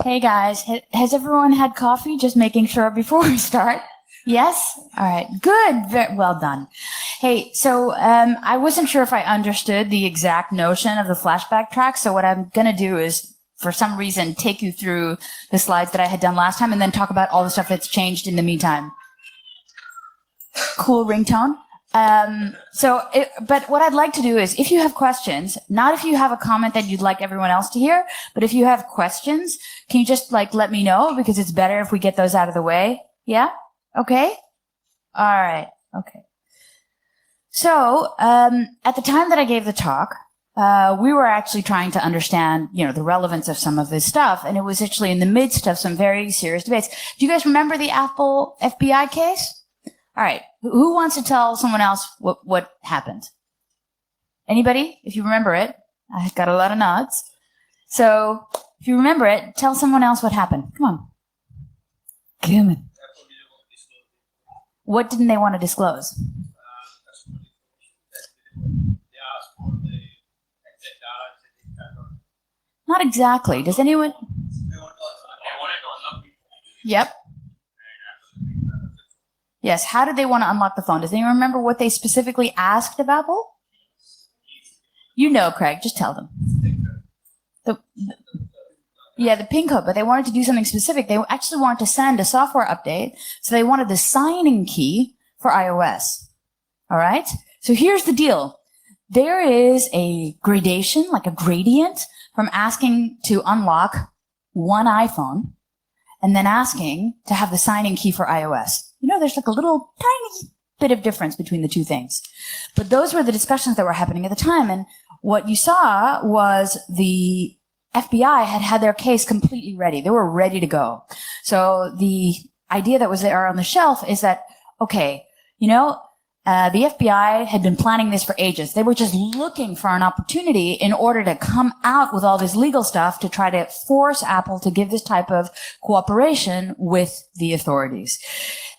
Hey guys, has everyone had coffee? Just making sure before we start. Yes? All right. Good. Very well done. Hey, so I wasn't sure if I understood the exact notion of the flashback track. So what I'm going to do is, for some reason, take you through the slides that I had done last time and then talk about all the stuff that's changed in the meantime. Cool ringtone. But what I'd like to do is, if you have questions, not if you have a comment that you'd like everyone else to hear, but if you have questions, can you just let me know? Because it's better if we get those out of the way. Yeah? Okay? All right. Okay. So, at the time that I gave the talk, we were actually trying to understand, the relevance of some of this stuff. And it was actually in the midst of some very serious debates. Do you guys remember the Apple FBI case? All right. Who wants to tell someone else what happened? Anybody? If you remember it. I got a lot of nods. So if you remember it, tell someone else what happened. Come on. Come on. What didn't they want to disclose? Not exactly. Does anyone? Yep. Yes. How did they want to unlock the phone? Does anyone remember what they specifically asked of Apple? You know, Craig. Just tell them. The PIN code. But they wanted to do something specific. They actually wanted to send a software update. So they wanted the signing key for iOS. All right? So here's the deal. There is a gradation, like a gradient, from asking to unlock one iPhone and then asking to have the signing key for iOS. There's like a little tiny bit of difference between the two things. But those were the discussions that were happening at the time. And what you saw was the FBI had their case completely ready. They were ready to go. So the idea that was there on the shelf is that, okay, the FBI had been planning this for ages. They were just looking for an opportunity in order to come out with all this legal stuff to try to force Apple to give this type of cooperation with the authorities.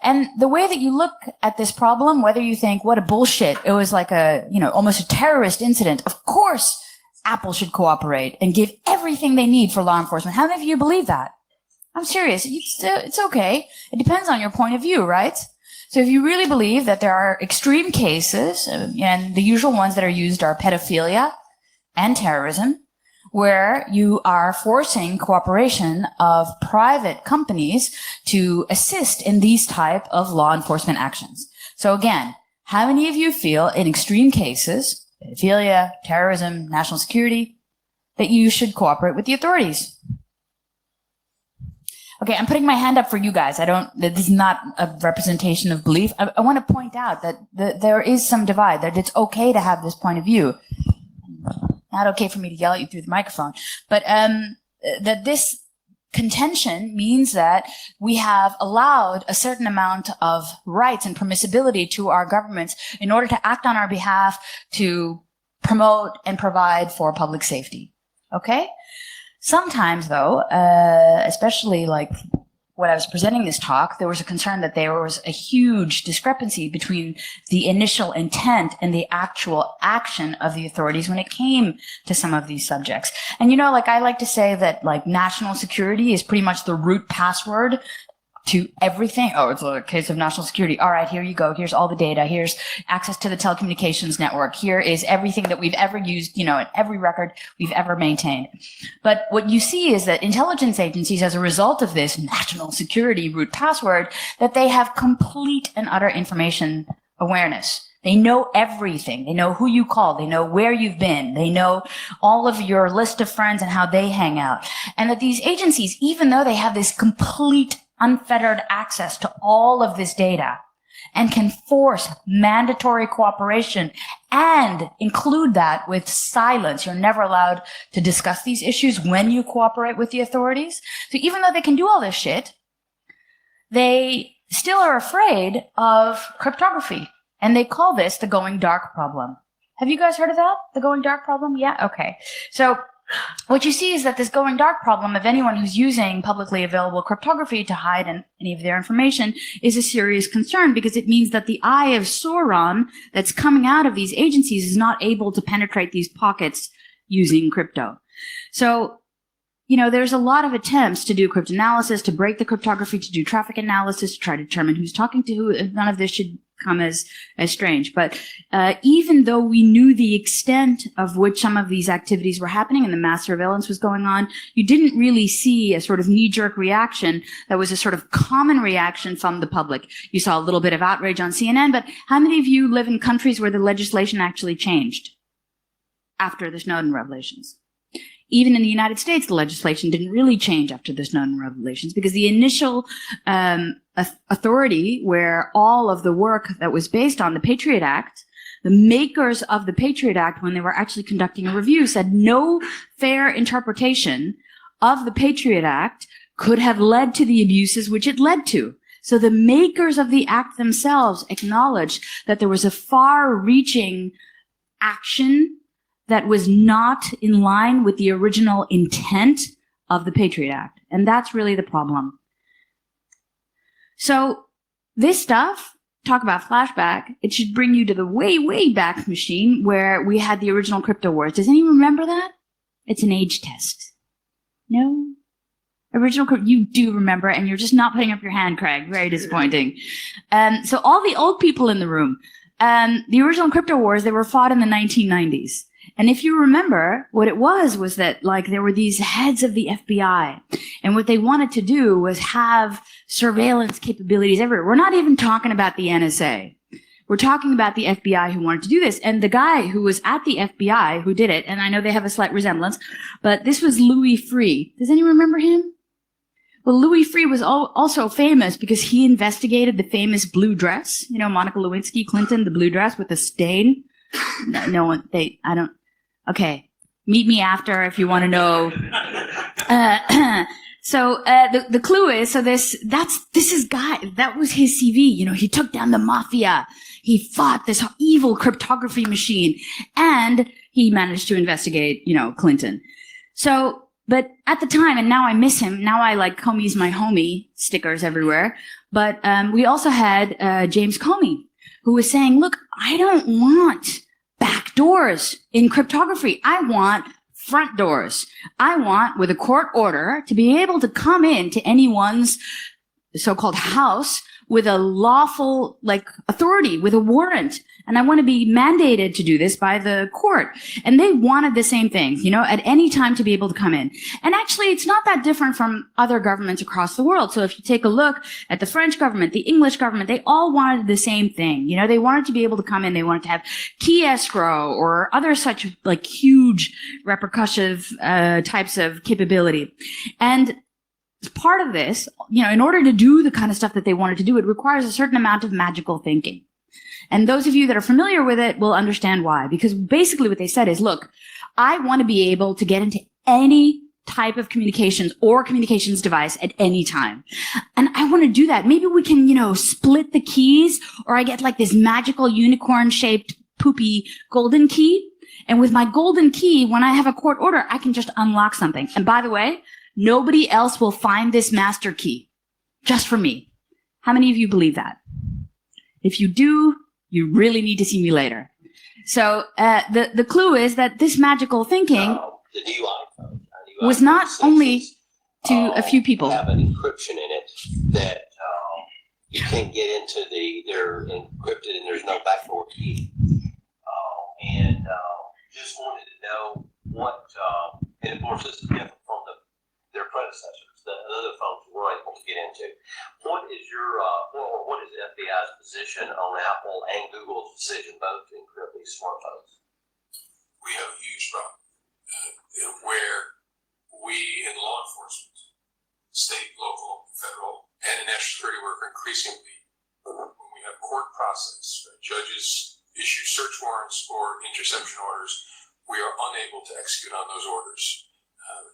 And the way that you look at this problem, whether you think, what a bullshit, it was like almost a terrorist incident. Of course, Apple should cooperate and give everything they need for law enforcement. How many of you believe that? I'm serious. It's okay. It depends on your point of view, right? So if you really believe that there are extreme cases, and the usual ones that are used are pedophilia and terrorism, where you are forcing cooperation of private companies to assist in these type of law enforcement actions. So again, how many of you feel in extreme cases, pedophilia, terrorism, national security, that you should cooperate with the authorities? Okay, I'm putting my hand up for you guys. This is not a representation of belief. I want to point out that there is some divide, that it's okay to have this point of view. Not okay for me to yell at you through the microphone, but that this contention means that we have allowed a certain amount of rights and permissibility to our governments in order to act on our behalf to promote and provide for public safety. Okay? Sometimes, though, especially like when I was presenting this talk, there was a concern that there was a huge discrepancy between the initial intent and the actual action of the authorities when it came to some of these subjects. And I like to say that national security is pretty much the root password to everything. Oh, it's a case of national security. All right, here you go. Here's all the data. Here's access to the telecommunications network. Here is everything that we've ever used, in every record we've ever maintained. But what you see is that intelligence agencies, as a result of this national security root password, that they have complete and utter information awareness. They know everything. They know who you call. They know where you've been. They know all of your list of friends and how they hang out. And that these agencies, even though they have this complete unfettered access to all of this data and can force mandatory cooperation and include that with silence. You're never allowed to discuss these issues when you cooperate with the authorities. So even though they can do all this shit, they still are afraid of cryptography. And they call this the going dark problem. Have you guys heard of that? The going dark problem? Yeah? Okay. So what you see is that this going dark problem of anyone who's using publicly available cryptography to hide any of their information is a serious concern, because it means that the eye of Sauron that's coming out of these agencies is not able to penetrate these pockets using crypto. So there's a lot of attempts to do cryptanalysis, to break the cryptography, to do traffic analysis, to try to determine who's talking to who. None of this should come as strange. But even though we knew the extent of which some of these activities were happening and the mass surveillance was going on, you didn't really see a sort of knee-jerk reaction that was a sort of common reaction from the public. You saw a little bit of outrage on CNN, but how many of you live in countries where the legislation actually changed after the Snowden revelations? Even in the United States, the legislation didn't really change after the Snowden revelations because the initial authority where all of the work that was based on the Patriot Act, the makers of the Patriot Act, when they were actually conducting a review, said no fair interpretation of the Patriot Act could have led to the abuses which it led to. So the makers of the act themselves acknowledged that there was a far-reaching action that was not in line with the original intent of the Patriot Act. And that's really the problem. So this stuff, talk about flashback, it should bring you to the way, way back machine where we had the original crypto wars. Does anyone remember that? It's an age test. No? Original crypto, you do remember, and you're just not putting up your hand, Craig. Very disappointing. So all the old people in the room, the original crypto wars, they were fought in the 1990s. And if you remember, what it was that like there were these heads of the FBI, and what they wanted to do was have surveillance capabilities everywhere. We're not even talking about the NSA. We're talking about the FBI who wanted to do this. And the guy who was at the FBI who did it, and I know they have a slight resemblance, but this was Louis Freeh. Does anyone remember him? Well, Louis Freeh was also famous because he investigated the famous blue dress. Monica Lewinsky, Clinton, the blue dress with the stain. Okay. Meet me after if you want to know. So the clue is, that was his CV. He took down the mafia. He fought this evil cryptography machine, and he managed to investigate, Clinton. So, but at the time, and now I miss him. Now I like Comey's my homie stickers everywhere. But we also had James Comey, who was saying, look, I don't want back doors in cryptography. I want front doors. I want, with a court order, to be able to come into anyone's so-called house with a lawful, authority, with a warrant. And I want to be mandated to do this by the court. And they wanted the same thing, at any time to be able to come in. And actually, it's not that different from other governments across the world. So if you take a look at the French government, the English government, they all wanted the same thing. They wanted to be able to come in. They wanted to have key escrow or other such huge repercussive types of capability. And part of this, in order to do the kind of stuff that they wanted to do, it requires a certain amount of magical thinking. And those of you that are familiar with it will understand why. Because basically what they said is, look, I want to be able to get into any type of communications or communications device at any time. And I want to do that. Maybe we can, split the keys, or I get this magical unicorn-shaped poopy golden key. And with my golden key, when I have a court order, I can just unlock something. And by the way, nobody else will find this master key. Just for me. How many of you believe that? If you do, you really need to see me later. So the clue is that this magical thinking was not only to a few people. Have an encryption in it that you can't get into they're encrypted and there's no backdoor key. And just wanted to know what, and of course this is different from their predecessors, the other phones were able to get into. What is what is the FBI's position on Apple and Google's decision both to encrypt these smartphones? We have a huge problem where we in law enforcement, state, local, federal, and in national security work are increasingly, when we have court process, judges issue search warrants or interception orders, we are unable to execute on those orders.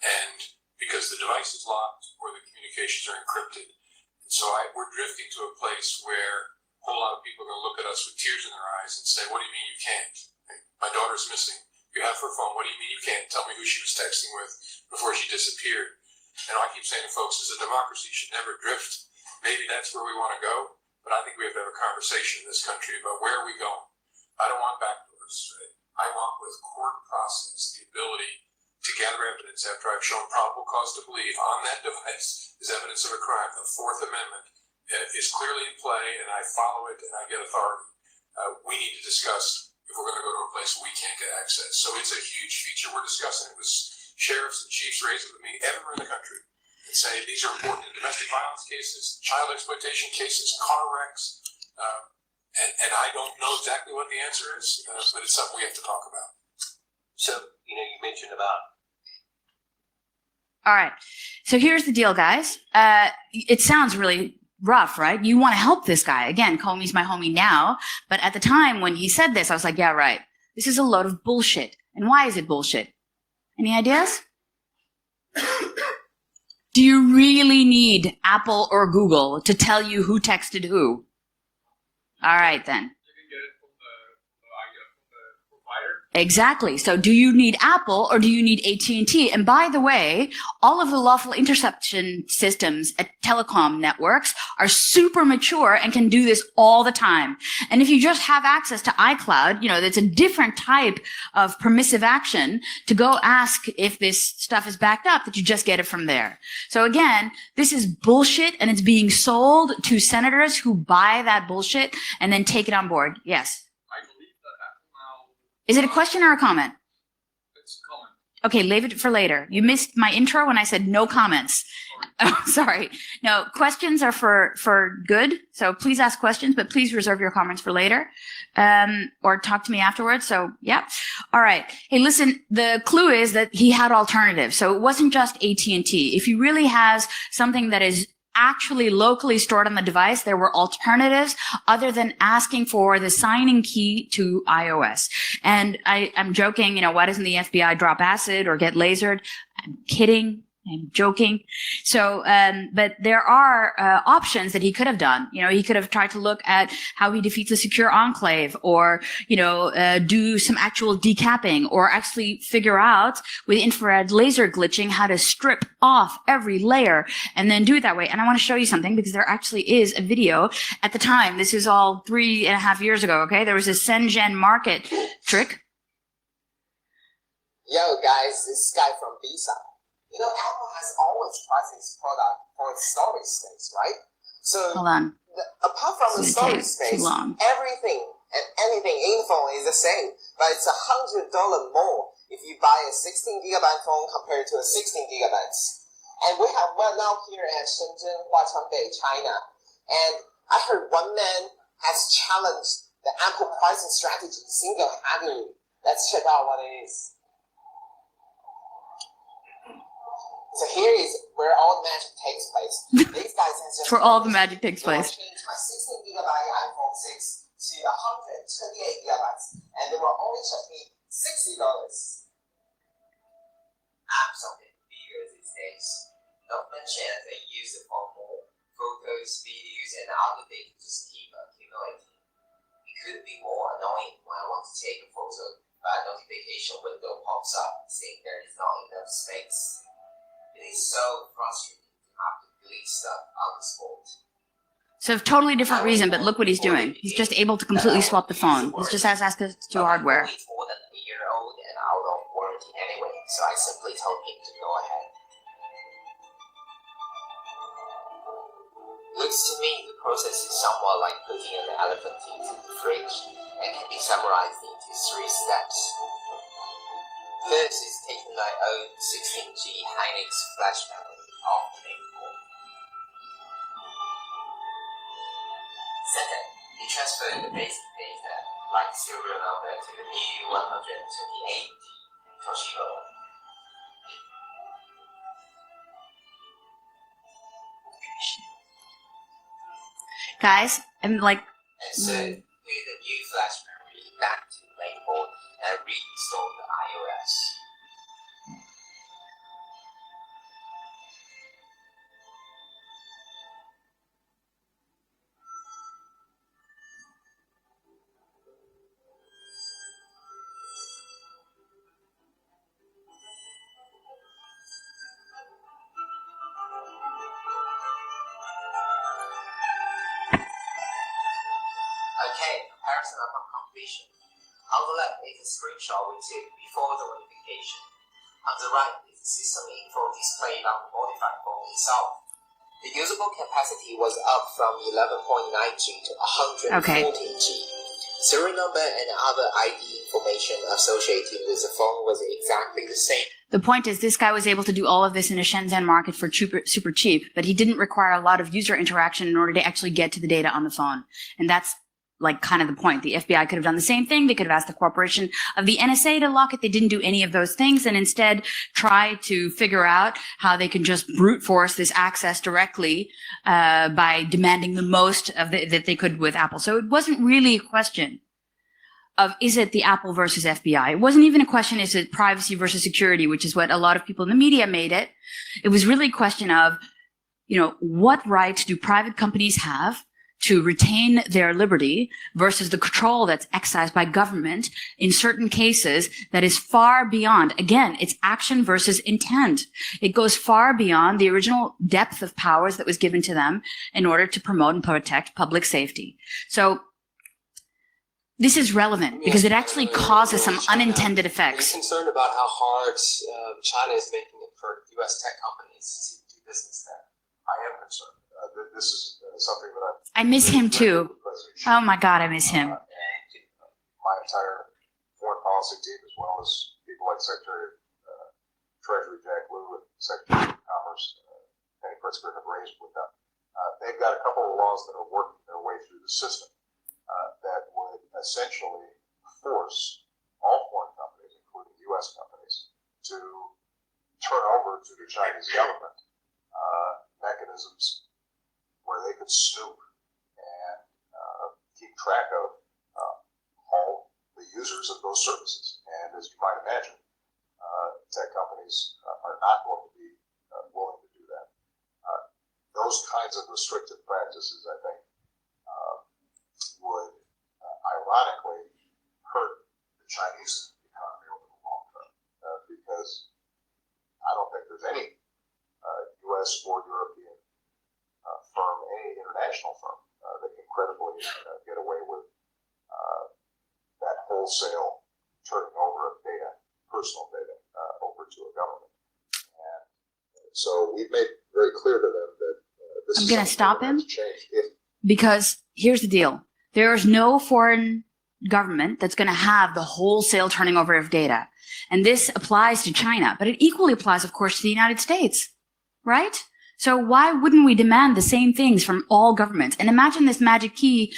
And because the device is locked or the communications are encrypted. And so we're drifting to a place where a whole lot of people are going to look at us with tears in their eyes and say, what do you mean you can't? My daughter's missing. You have her phone. What do you mean you can't? Tell me who she was texting with before she disappeared. And I keep saying to folks, as a democracy, you should never drift. Maybe that's where we want to go, but I think we have to have a conversation in this country about where are we going. I don't want backdoors. I want, with court process, the ability to gather evidence evidence after I've shown probable cause to believe on that device is evidence of a crime. The Fourth Amendment is clearly in play, and I follow it and I get authority. We need to discuss if we're going to go to a place we can't get access. So it's a huge feature we're discussing. The sheriffs and chiefs raise it with me everywhere in the country and say these are important in domestic violence cases, child exploitation cases, car wrecks. And I don't know exactly what the answer is, but it's something we have to talk about. So, you mentioned about. All right. So here's the deal, guys. It sounds really rough, right? You want to help this guy. Again, Comey's my homie now. But at the time when he said this, I was like, yeah, right. This is a load of bullshit. And why is it bullshit? Any ideas? Do you really need Apple or Google to tell you who texted who? All right, then. You can get it from the provider. Exactly. So do you need Apple or do you need AT&T? And by the way, all of the lawful interception systems at telecom networks are super mature and can do this all the time. And if you just have access to iCloud, that's a different type of permissive action to go ask if this stuff is backed up, that you just get it from there. So again, this is bullshit and it's being sold to senators who buy that bullshit and then take it on board. Yes. I believe that Apple now. Is it a question or a comment? It's a comment. Okay, leave it for later. You missed my intro when I said no comments. Oh, sorry. No, questions are for good. So please ask questions, but please reserve your comments for later, or talk to me afterwards. So yeah. All right. Hey, listen, the clue is that he had alternatives. So it wasn't just AT&T. If he really has something that is actually locally stored on the device, there were alternatives other than asking for the signing key to iOS. And I'm joking, why doesn't the FBI drop acid or get lasered? I'm kidding. I'm joking. So, but there are options that he could have done. He could have tried to look at how he defeats a secure enclave, or do some actual decapping, or actually figure out with infrared laser glitching how to strip off every layer and then do it that way. And I want to show you something, because there actually is a video at the time. This is all 3.5 years ago. Okay, there was a Shenzhen market trick. Yo guys, this is Guy from B-side. Apple has always priced its product for its storage space, right? So, Hold on. Apart from the storage space, everything and anything info is the same, but it's $100 more if you buy a 16GB phone compared to a 16 gigabytes. And we have one now here at Shenzhen, Huaqiangbei, China. And I heard one man has challenged the Apple pricing strategy single-handedly. Let's check out what it is. So here is where all the magic takes place. These guys have just where all the magic takes place. Changed my 16GB iPhone 6 to 128 gigabytes, and they will only charge me $60. Apps are getting bigger these days. Not mention they use it for more photos, videos, and other data just keep accumulating. It could be more annoying when I want to take a photo, but a notification window pops up saying there is not enough space. It is so frustrating to have to delete stuff on the spot. So totally different reason, but look what he's doing. He's just able to completely swap the phone. He just has access to hardware. It's more than a year old and out of warranty anyway, so I simply told him to go ahead. Looks to me the process is somewhat like putting an elephant into the fridge and can be summarized into 3 steps. First is taking my own 16G Hynix flash memory off the main board. Second, you transfer the basic data, like serial number, to the new 128G Toshiba one. Guys, I'm like... And so, put the new flash memory back to the main board and reinstall the iOS. Okay, comparison upon completion. On the left is a screenshot we took before the notification. On the right is system info displayed on the modified phone itself. The usable capacity was up from 11.9G to 114G. Serial number and other ID information associated with the phone was exactly the same. The point is, this guy was able to do all of this in a Shenzhen market for super cheap, but he didn't require a lot of user interaction in order to actually get to the data on the phone. And that's like kind of the point. The FBI could have done the same thing. They could have asked the cooperation of the NSA to lock it. They didn't do any of those things, and instead try to figure out how they can just brute force this access directly by demanding the most of that they could with Apple. So it wasn't really a question of, is it the Apple versus FBI? It wasn't even a question, is it privacy versus security, which is what a lot of people in the media made it. It was really a question of, what rights do private companies have to retain their liberty versus the control that's exercised by government in certain cases that is far beyond, again, it's action versus intent. It goes far beyond the original depth of powers that was given to them in order to promote and protect public safety. So this is relevant because it actually causes some unintended effects. Are you concerned about how hard China is making it for U.S. tech companies to do business there? I am concerned. This is something that I miss him too. Oh my God, I miss him. My entire foreign policy team, as well as people like Secretary of Treasury Jack Lew and Secretary of Commerce Penny Pritzker, have raised with them. They've got a couple of laws that are working their way through the system that would essentially force all foreign companies, including U.S. companies, to turn over to the Chinese government mechanisms where they could snoop and keep track of all the users of those services. And as you might imagine, tech companies are not going to be willing to do that. Those kinds of restrictive practices, I think, would ironically hurt the Chinese economy over the long term, because I don't think there's any U.S. or European firm, any international firm, that can credibly get away with that wholesale turning over of data, personal data, over to a government. And so we've made very clear to them that this I'm is going to stop him change. because here's the deal. There is no foreign government that's going to have the wholesale turning over of data. And this applies to China, but it equally applies, of course, to the United States, right? So why wouldn't we demand the same things from all governments? And imagine this magic key,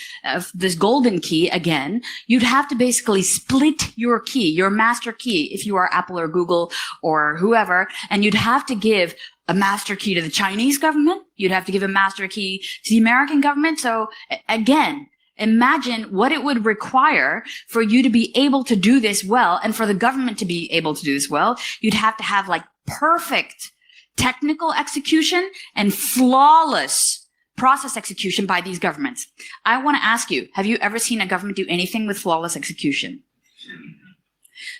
this golden key again. You'd have to basically split your key, your master key, if you are Apple or Google or whoever, and you'd have to give a master key to the Chinese government. You'd have to give a master key to the American government. So again, imagine what it would require for you to be able to do this well and for the government to be able to do this well. You'd have to have like perfect technical execution and flawless process execution by these governments. I want to ask you, have you ever seen a government do anything with flawless execution?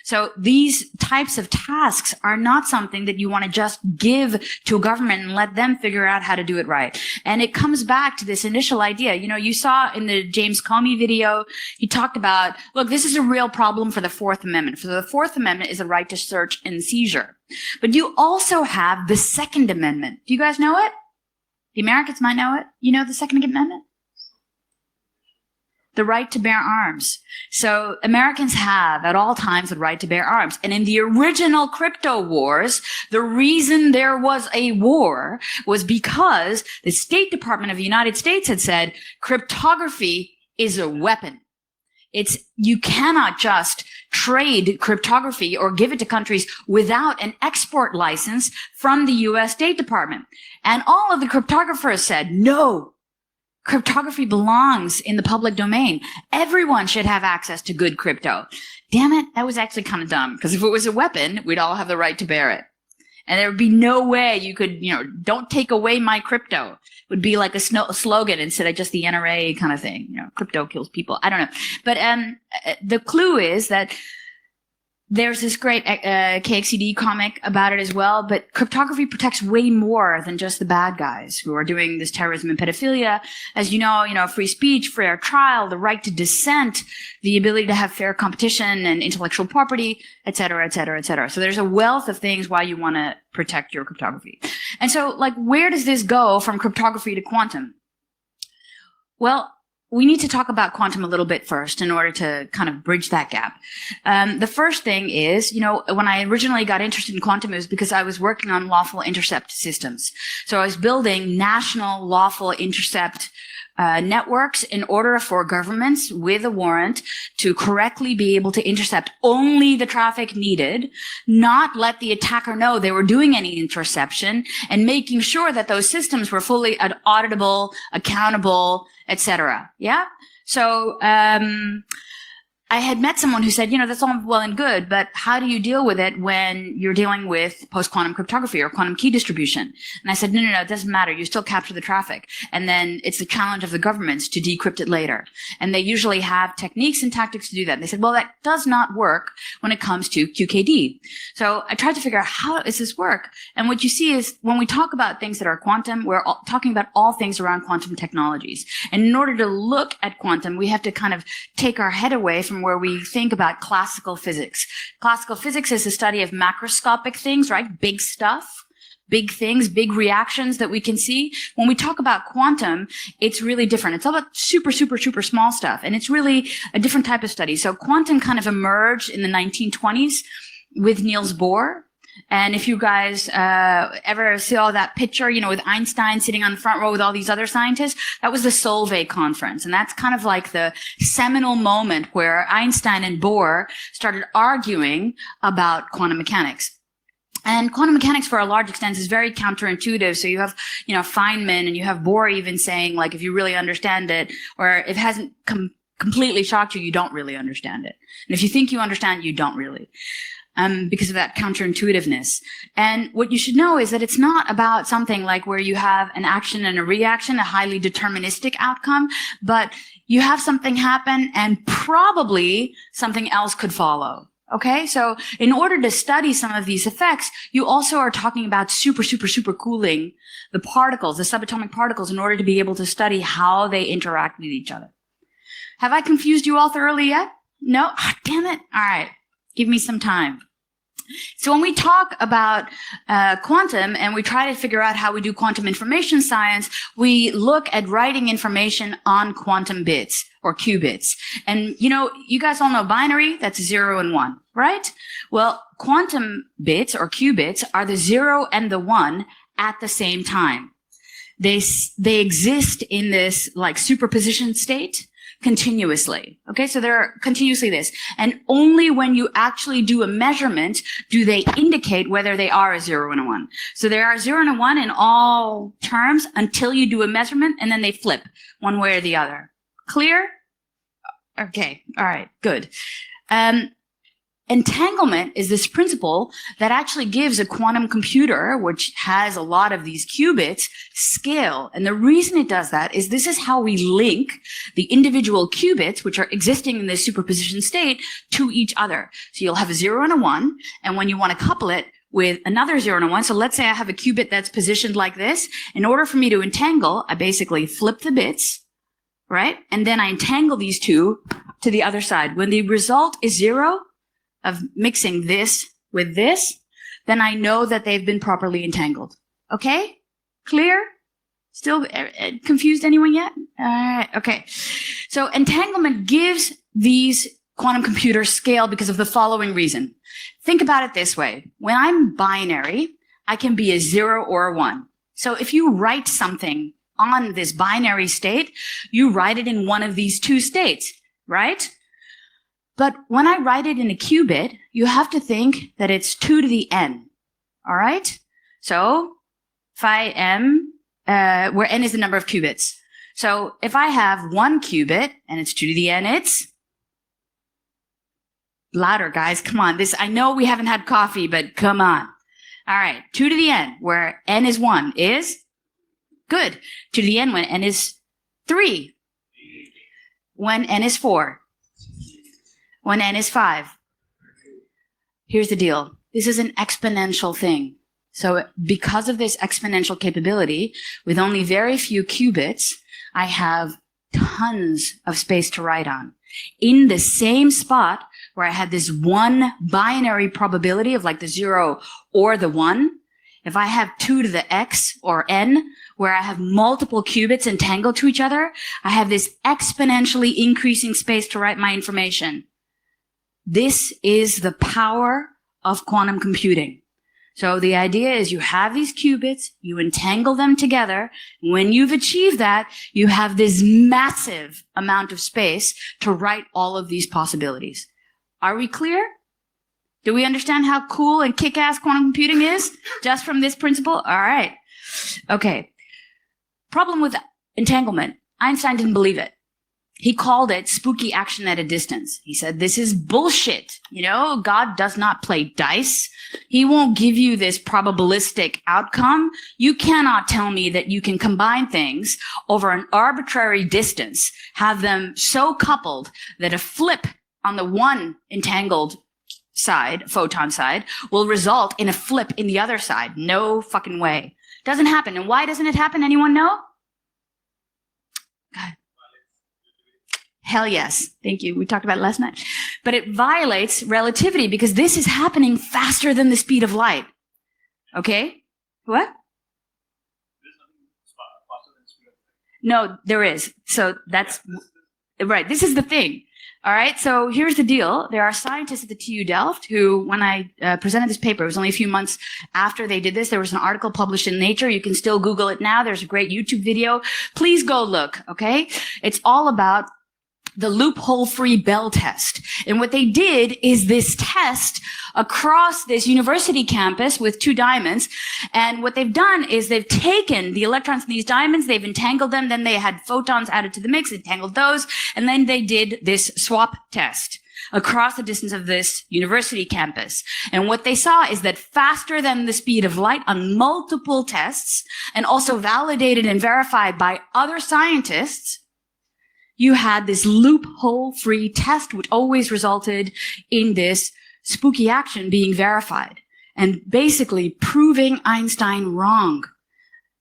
So these types of tasks are not something that you want to just give to a government and let them figure out how to do it right. And it comes back to this initial idea. You saw in the James Comey video, he talked about, look, this is a real problem for the Fourth Amendment. For the Fourth Amendment is the right to search and seizure. But you also have the Second Amendment. Do you guys know it? The Americans might know it. You know the Second Amendment? The right to bear arms. So Americans have at all times the right to bear arms. And in the original crypto wars, the reason there was a war was because the State Department of the United States had said cryptography is a weapon. You cannot just trade cryptography or give it to countries without an export license from the US State Department. And all of the cryptographers said, no. Cryptography belongs in the public domain. Everyone should have access to good crypto. Damn it, that was actually kind of dumb, because if it was a weapon, we'd all have the right to bear it. And there would be no way you could, don't take away my crypto. It would be like a slogan instead of just the NRA kind of thing. Crypto kills people. I don't know. But the clue is that there's this great KXCD comic about it as well, but cryptography protects way more than just the bad guys who are doing this terrorism and pedophilia. As you know, free speech, fair trial, the right to dissent, the ability to have fair competition and intellectual property, et cetera, et cetera, et cetera. So there's a wealth of things why you want to protect your cryptography. And so, like, where does this go from cryptography to quantum? Well, we need to talk about quantum a little bit first in order to kind of bridge that gap. The first thing is, when I originally got interested in quantum, it was because I was working on lawful intercept systems. So I was building national lawful intercept networks in order for governments with a warrant to correctly be able to intercept only the traffic needed, not let the attacker know they were doing any interception, and making sure that those systems were fully auditable, accountable, etc. Yeah? So, I had met someone who said, that's all well and good, but how do you deal with it when you're dealing with post-quantum cryptography or quantum key distribution? And I said, no, it doesn't matter. You still capture the traffic. And then it's the challenge of the governments to decrypt it later. And they usually have techniques and tactics to do that. And they said, well, that does not work when it comes to QKD. So I tried to figure out, how does this work? And what you see is when we talk about things that are quantum, we're talking about all things around quantum technologies. And in order to look at quantum, we have to kind of take our head away from where we think about classical physics. Classical physics is the study of macroscopic things, right? Big stuff, big things, big reactions that we can see. When we talk about quantum, it's really different. It's all about super, super, super small stuff. And it's really a different type of study. So quantum kind of emerged in the 1920s with Niels Bohr. And if you guys ever saw that picture, with Einstein sitting on the front row with all these other scientists, that was the Solvay conference. And that's kind of like the seminal moment where Einstein and Bohr started arguing about quantum mechanics. And quantum mechanics, for a large extent, is very counterintuitive. So you have, Feynman, and you have Bohr even saying, like, if you really understand it, or if it hasn't completely shocked you, you don't really understand it. And if you think you understand, you don't really. Because of that counterintuitiveness. And what you should know is that it's not about something like where you have an action and a reaction, a highly deterministic outcome, but you have something happen and probably something else could follow. Okay, so in order to study some of these effects, you also are talking about super, super, super cooling the particles, the subatomic particles, in order to be able to study how they interact with each other. Have I confused you all thoroughly yet? No? Oh, damn it. All right. Give me some time. So when we talk about quantum and we try to figure out how we do quantum information science, we look at writing information on quantum bits or qubits. And, you guys all know binary, that's 0 and 1, right? Well, quantum bits or qubits are the 0 and the 1 at the same time. They exist in this like superposition state continuously. Okay, so they're continuously this. And only when you actually do a measurement do they indicate whether they are a 0 and a 1. So they are 0 and a 1 in all terms until you do a measurement, and then they flip one way or the other. Clear? Okay, all right, good. Entanglement is this principle that actually gives a quantum computer, which has a lot of these qubits, scale. And the reason it does that is this is how we link the individual qubits, which are existing in this superposition state, to each other. So you'll have a 0 and a 1, and when you want to couple it with another 0 and a 1, so let's say I have a qubit that's positioned like this. In order for me to entangle, I basically flip the bits, right? And then I entangle these two to the other side. When the result is 0, of mixing this with this, then I know that they've been properly entangled. Okay? Clear? Still confused anyone yet? All right. Okay. So entanglement gives these quantum computers scale because of the following reason. Think about it this way. When I'm binary, I can be a 0 or a 1. So if you write something on this binary state, you write it in one of these two states, right? But when I write it in a qubit, you have to think that it's 2 to the n. All right? So phi m, where n is the number of qubits. So if I have 1 qubit and it's 2 to the n, it's louder, guys. Come on. I know we haven't had coffee, but come on. All right. 2 to the n, where n is 1, is good. 2 to the n when n is 3. When n is 4. When n is 5. Here's the deal. This is an exponential thing. So because of this exponential capability, with only very few qubits, I have tons of space to write on. In the same spot where I had this one binary probability of like the 0 or the 1, if I have 2 to the x or n, where I have multiple qubits entangled to each other, I have this exponentially increasing space to write my information. This is the power of quantum computing. So the idea is you have these qubits, you entangle them together. When you've achieved that, you have this massive amount of space to write all of these possibilities. Are we clear? Do we understand how cool and kick-ass quantum computing is just from this principle? All right. Okay. Problem with entanglement. Einstein didn't believe it. He called it spooky action at a distance. He said, this is bullshit. You know, God does not play dice. He won't give you this probabilistic outcome. You cannot tell me that you can combine things over an arbitrary distance, have them so coupled that a flip on the one entangled side, photon side, will result in a flip in the other side. No fucking way. Doesn't happen. And why doesn't it happen? Anyone know? God. Hell yes. Thank you. We talked about it last night. But it violates relativity because this is happening faster than the speed of light. Okay? What? No, there is. So that's right. This is the thing. All right. So here's the deal. There are scientists at the TU Delft who, when I presented this paper, it was only a few months after they did this. There was an article published in Nature. You can still Google it now. There's a great YouTube video. Please go look. Okay. It's all about the loophole-free Bell test. And what they did is this test across this university campus with 2 diamonds. And what they've done is they've taken the electrons in these diamonds, they've entangled them, then they had photons added to the mix, entangled those, and then they did this swap test across the distance of this university campus. And what they saw is that faster than the speed of light on multiple tests, and also validated and verified by other scientists, you had this loophole-free test, which always resulted in this spooky action being verified and basically proving Einstein wrong.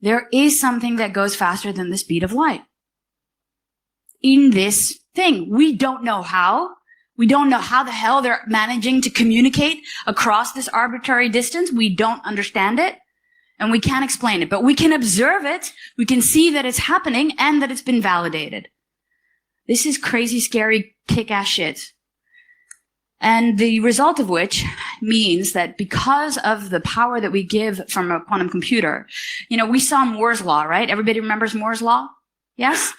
There is something that goes faster than the speed of light in this thing. We don't know how. We don't know how the hell they're managing to communicate across this arbitrary distance. We don't understand it. And we can't explain it, but we can observe it. We can see that it's happening and that it's been validated. This is crazy, scary, kick-ass shit. And the result of which means that because of the power that we give from a quantum computer, you know, we saw Moore's law, right? Everybody remembers Moore's law? Yes?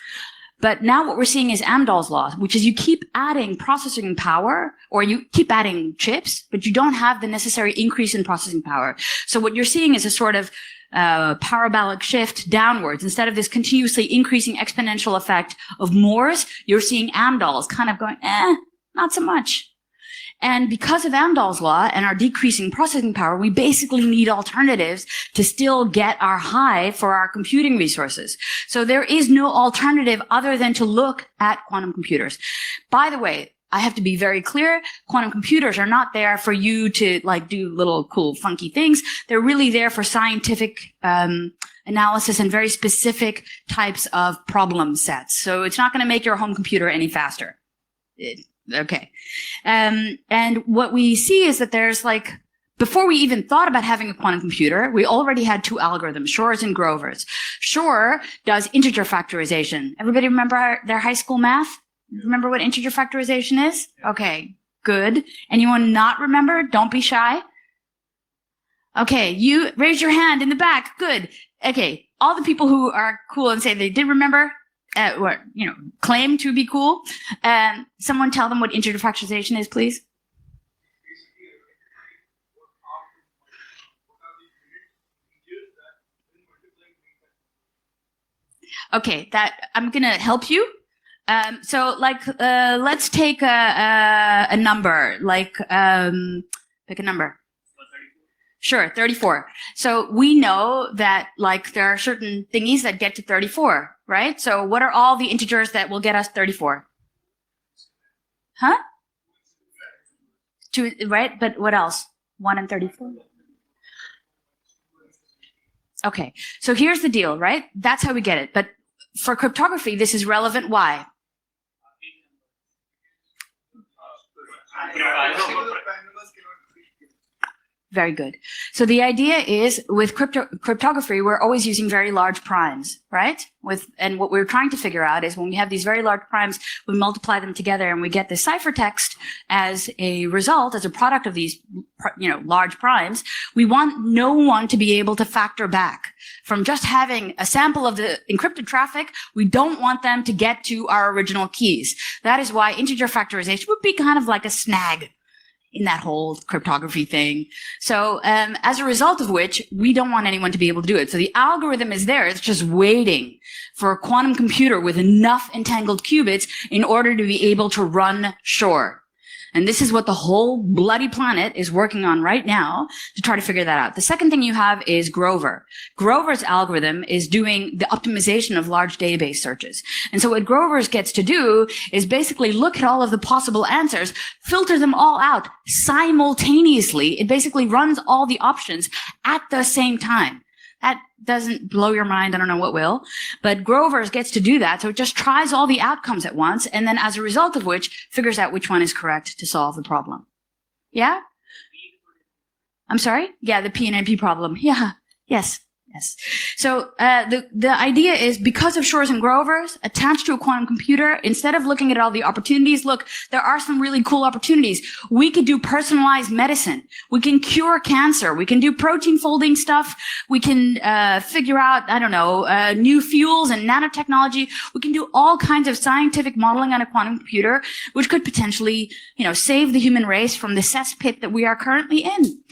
But now what we're seeing is Amdahl's law, which is you keep adding processing power, or you keep adding chips, but you don't have the necessary increase in processing power. So what you're seeing is a sort of parabolic shift downwards. Instead of this continuously increasing exponential effect of Moore's, you're seeing Amdahl's kind of going, not so much. And because of Amdahl's law and our decreasing processing power, we basically need alternatives to still get our high for our computing resources. So there is no alternative other than to look at quantum computers. By the way, I have to be very clear. Quantum computers are not there for you to like do little cool funky things. They're really there for scientific analysis and very specific types of problem sets. So it's not going to make your home computer any faster. Okay. And what we see is that there's like, before we even thought about having a quantum computer, we already had 2 algorithms, Shor's and Grover's. Shor does integer factorization. Everybody remember their high school math? Remember what integer factorization is? Okay, good. Anyone not remember? Don't be shy. Okay, you raise your hand in the back. Good. Okay, all the people who are cool and say they did remember, or, you know, claim to be cool. Someone tell them what integer factorization is, please. Okay, that I'm gonna help you. So like, let's take a number, like, pick a number. Sure, 34. So we know that like there are certain thingies that get to 34, right? So what are all the integers that will get us 34? Huh? right? But what else? 1 in 34? Okay. So here's the deal, right? That's how we get it. But for cryptography, this is relevant. Why? Very good. So the idea is with cryptography, we're always using very large primes, right? And what we're trying to figure out is when we have these very large primes, we multiply them together and we get the ciphertext as a result, as a product of these, large primes. We want no one to be able to factor back from just having a sample of the encrypted traffic. We don't want them to get to our original keys. That is why integer factorization would be kind of like a snag in that whole cryptography thing. So as a result of which, we don't want anyone to be able to do it. So the algorithm is there. It's just waiting for a quantum computer with enough entangled qubits in order to be able to run Shor. And this is what the whole bloody planet is working on right now to try to figure that out. The second thing you have is Grover. Grover's algorithm is doing the optimization of large database searches. And so what Grover's gets to do is basically look at all of the possible answers, filter them all out simultaneously. It basically runs all the options at the same time. That doesn't blow your mind. I don't know what will. But Grover's gets to do that. So it just tries all the outcomes at once. And then as a result of which, figures out which one is correct to solve the problem. Yeah? I'm sorry? Yeah, the P and NP problem. Yeah. Yes. Yes. So the idea is because of Shors and Grovers attached to a quantum computer, instead of looking at all the opportunities, look, there are some really cool opportunities. We could do personalized medicine. We can cure cancer. We can do protein folding stuff. We can figure out, new fuels and nanotechnology. We can do all kinds of scientific modeling on a quantum computer, which could potentially, save the human race from the cesspit that we are currently in.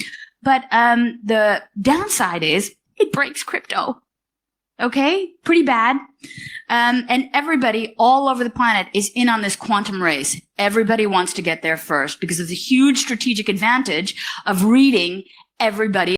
But the downside is it breaks crypto. Okay? Pretty bad. And everybody all over the planet is in on this quantum race. Everybody wants to get there first because it's a huge strategic advantage of reading everybody